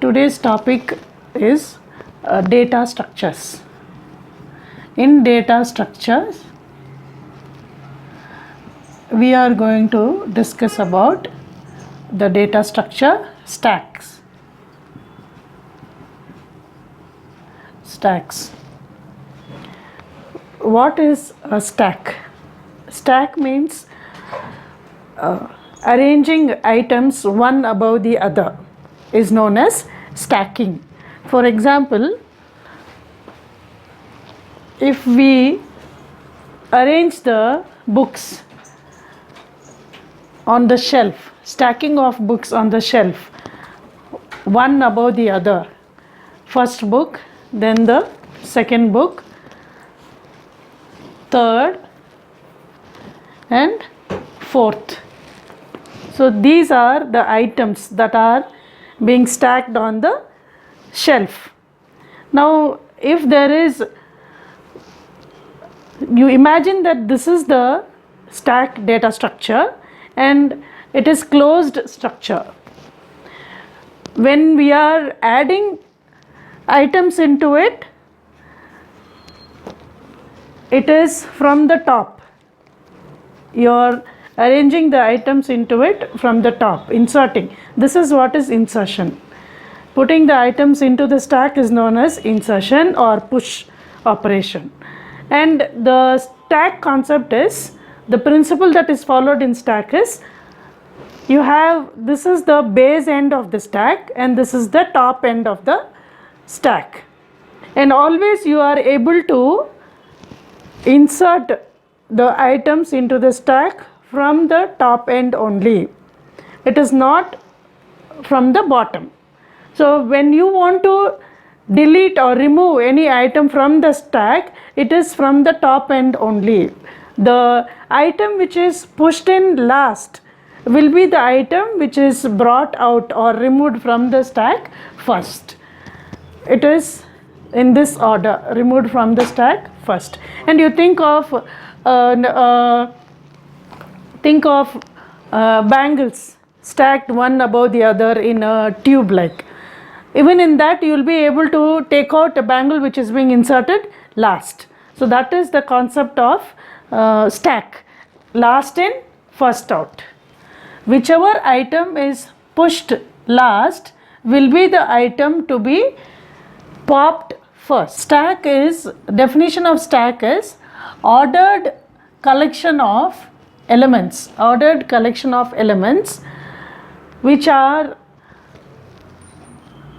Today's topic is data structures. In data structures, we are going to discuss about the data structure stacks. Stacks. What is a stack? Stack means arranging items one above the other is known as stacking. For example, if we arrange the books on the shelf, stacking of books on the shelf, one above the other, first book, then the second book, third and fourth. So these are the items that are being stacked on the shelf. Now if there is, you imagine that this is the stack data structure and it is closed structure. When we are adding items into it, it is from the top. You are arranging the items into it from the top, inserting. This is what is insertion. Putting the items into the stack is known as insertion or push operation. And the stack concept is, the principle that is followed in stack is, you have, this is the base end of the stack and this is the top end of the stack. And always you are able to insert the items into the stack from the top end only. It is not from the bottom. So when you want to delete or remove any item from the stack, it is from the top end only. The item which is pushed in last will be the item which is brought out or removed from the stack first. It is in this order, removed from the stack first. And you think of bangles stacked one above the other in a tube like. Even in that you will be able to take out a bangle which is being inserted last. So that is the concept of stack, last in, first out. Whichever item is pushed last will be the item to be popped first. Stack is, definition of stack is ordered collection of elements, which are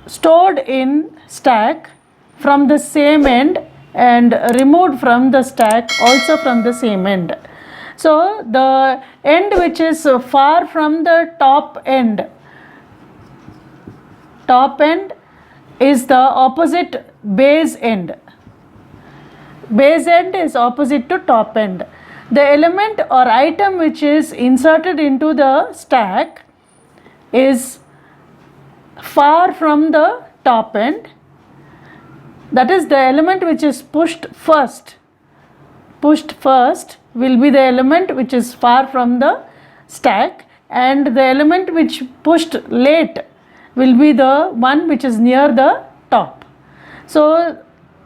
stored in stack from the same end and removed from the stack also from the same end. So the end which is far from the top end is the opposite base end. Base end is opposite to top end. The element or item which is inserted into the stack is far from the top end. That is, the element which is pushed first will be the element which is far from the stack, and the element which pushed late will be the one which is near the top. So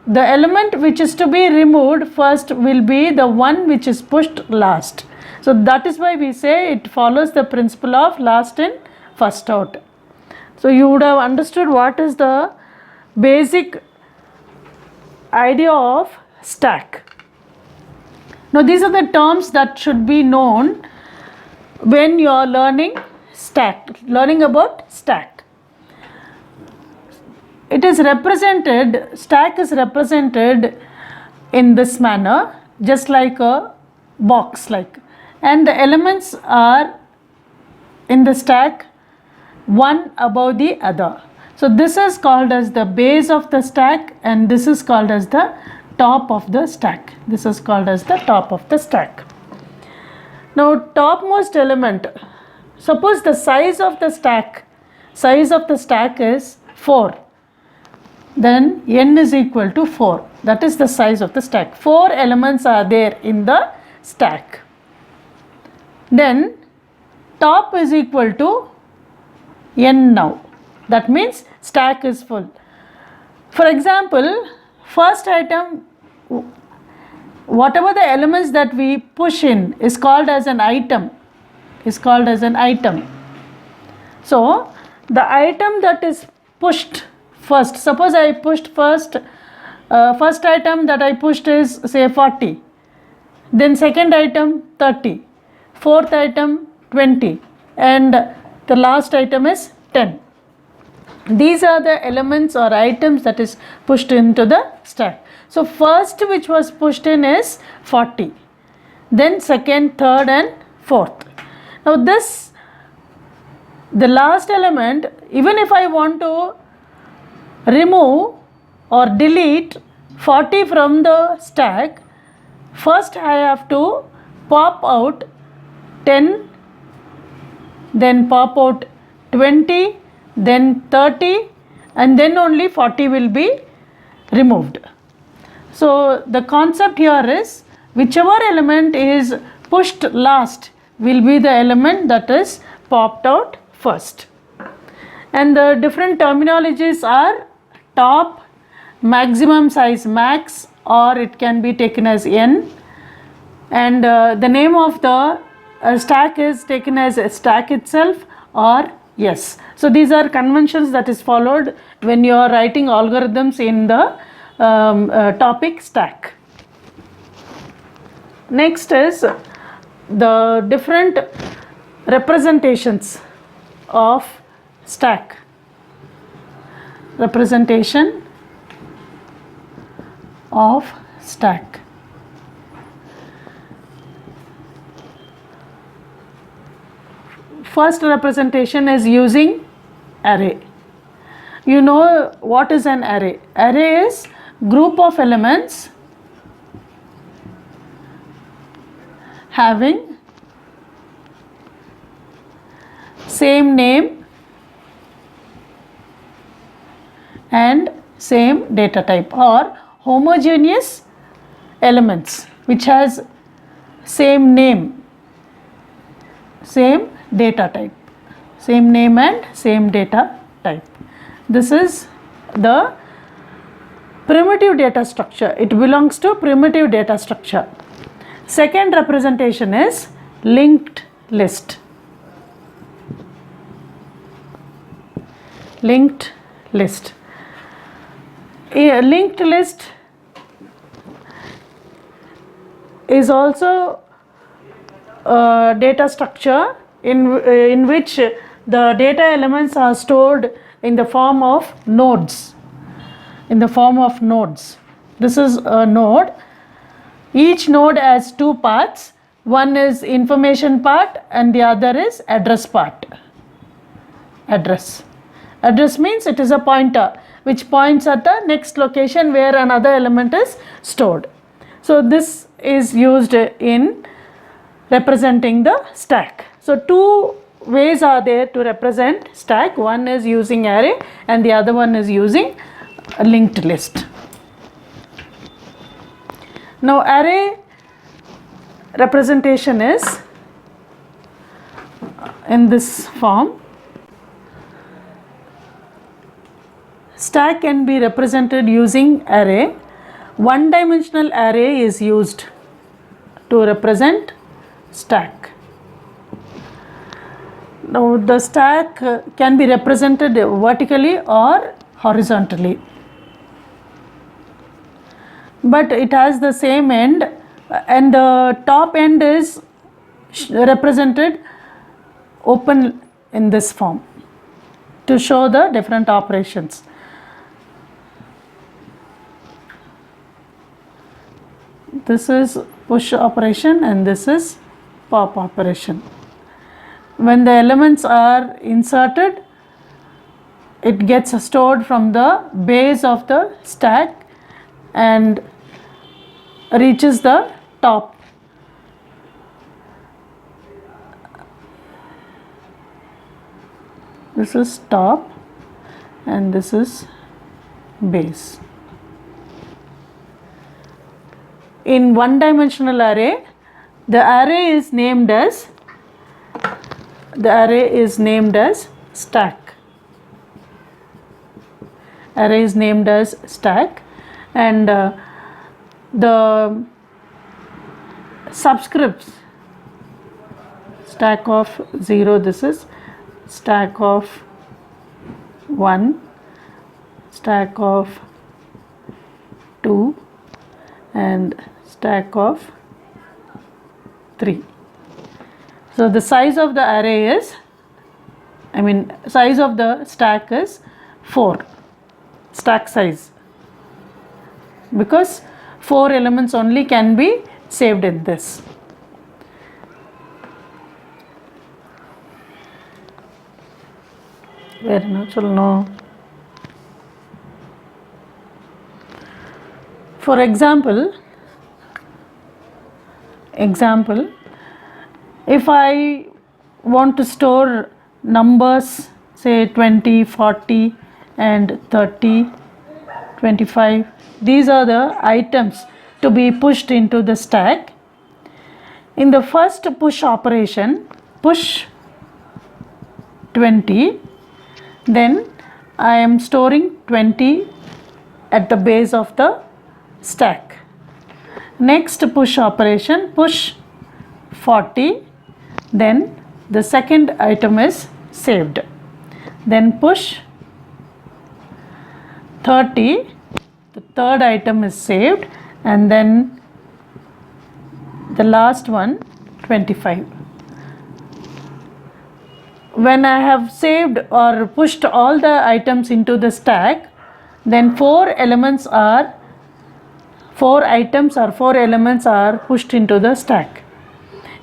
the element which is to be removed first will be the one which is pushed last. So that is why we say it follows the principle of last in, first out. So you would have understood what is the basic idea of stack. Now these are the terms that should be known when you are learning about stack. It is represented, stack is represented in this manner, just like a box like, and the elements are in the stack one above the other. So this is called as the base of the stack and this is called as the top of the stack. This is called as the top of the stack. Now topmost element, suppose the size of the stack is 4. Then n is equal to 4. That is the size of the stack. 4 elements are there in the stack. Then top is equal to n now. That means stack is full. For example, first item, whatever the elements that we push in is called as an item, So the item that is pushed first, suppose I pushed first item that I pushed is say 40, then second item 30, fourth item 20, and the last item is 10. These are the elements or items that is pushed into the stack. So first which was pushed in is 40, then second, third and fourth. Now the last element, even if I want to remove or delete 40 from the stack, first I have to pop out 10, then pop out 20, then 30, and then only 40 will be removed. So the concept here is whichever element is pushed last will be the element that is popped out first. And the different terminologies are top, maximum size max, or it can be taken as n, and the name of the stack is taken as a stack itself or yes. So these are conventions that is followed when you are writing algorithms in the topic stack. Next is the different representations of stack. Representation of stack. First representation is using array. You know what is an array? Array is group of elements having same name and same data type, or homogeneous elements which has same name, same data type, same name and same data type. This is the primitive data structure. It belongs to primitive data structure. Second representation is linked list. Linked list. A linked list is also a data structure in which the data elements are stored in the form of nodes. This is a node. Each node has two parts. One is information part and the other is address part. Address means it is a pointer which points at the next location where another element is stored. So this is used in representing the stack. So two ways are there to represent stack. One is using array and the other one is using a linked list. Now array representation is in this form. Stack can be represented using array. One dimensional array is used to represent stack. Now the stack can be represented vertically or horizontally, but it has the same end, and the top end is represented open in this form to show the different operations. This is push operation and this is pop operation. When the elements are inserted, it gets stored from the base of the stack and reaches the top. This is top and this is base. In one dimensional array, the array is named as stack. array is named as stack, and the subscripts, stack of 0, this is stack of 1, stack of 2, and stack of 3. So the size of the array is, size of the stack is 4, stack size, because 4 elements only can be saved in this. Very natural, no. For example, if I want to store numbers, say 20, 40 and 30, 25, these are the items to be pushed into the stack. In the first push operation, push 20, then I am storing 20 at the base of the stack. Next push operation, push 40, then the second item is saved. Then push 30, the third item is saved, and then the last one 25. When I have saved or pushed all the items into the stack, then 4 items or 4 elements are pushed into the stack.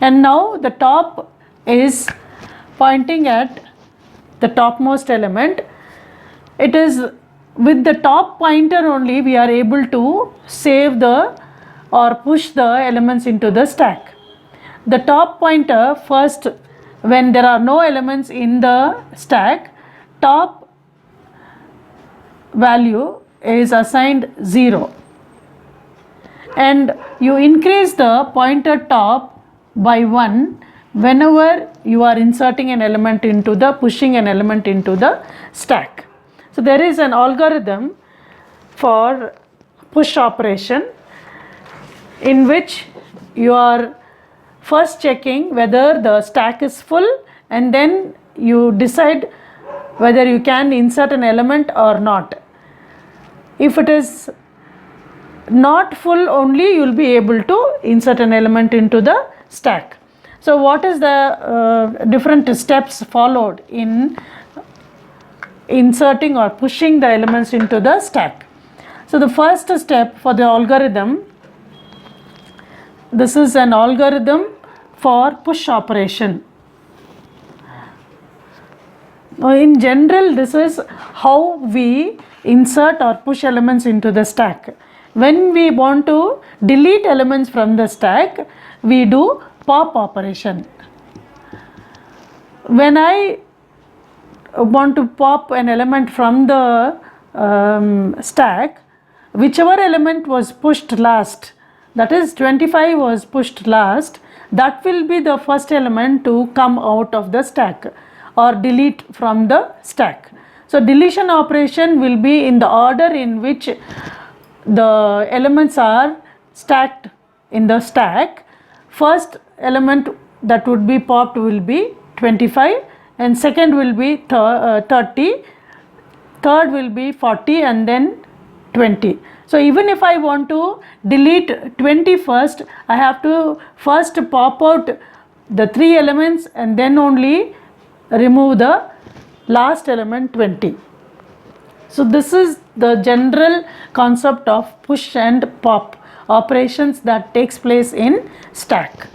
And now the top is pointing at the topmost element. It is with the top pointer only we are able to save or push the elements into the stack. The top pointer, first, when there are no elements in the stack, top value is assigned 0, and you increase the pointer top by 1 whenever you are inserting an element into the, pushing an element into the stack. So there is an algorithm for push operation in which you are first checking whether the stack is full, and then you decide whether you can insert an element or not. If it is not full only, you will be able to insert an element into the stack. So what is the different steps followed in inserting or pushing the elements into the stack? So the first step for the algorithm, this is an algorithm for push operation. In general, this is how we insert or push elements into the stack. When we want to delete elements from the stack, we do pop operation. When I want to pop an element from the stack, whichever element was pushed last, that is 25 was pushed last, that will be the first element to come out of the stack or delete from the stack. So deletion operation will be in the order in which the elements are stacked in the stack. First element that would be popped will be 25, and second will be 30, third will be 40, and then 20. So even if I want to delete 20 first, I have to first pop out the 3 elements and then only remove the last element 20. So this is the general concept of push and pop operations that takes place in stack.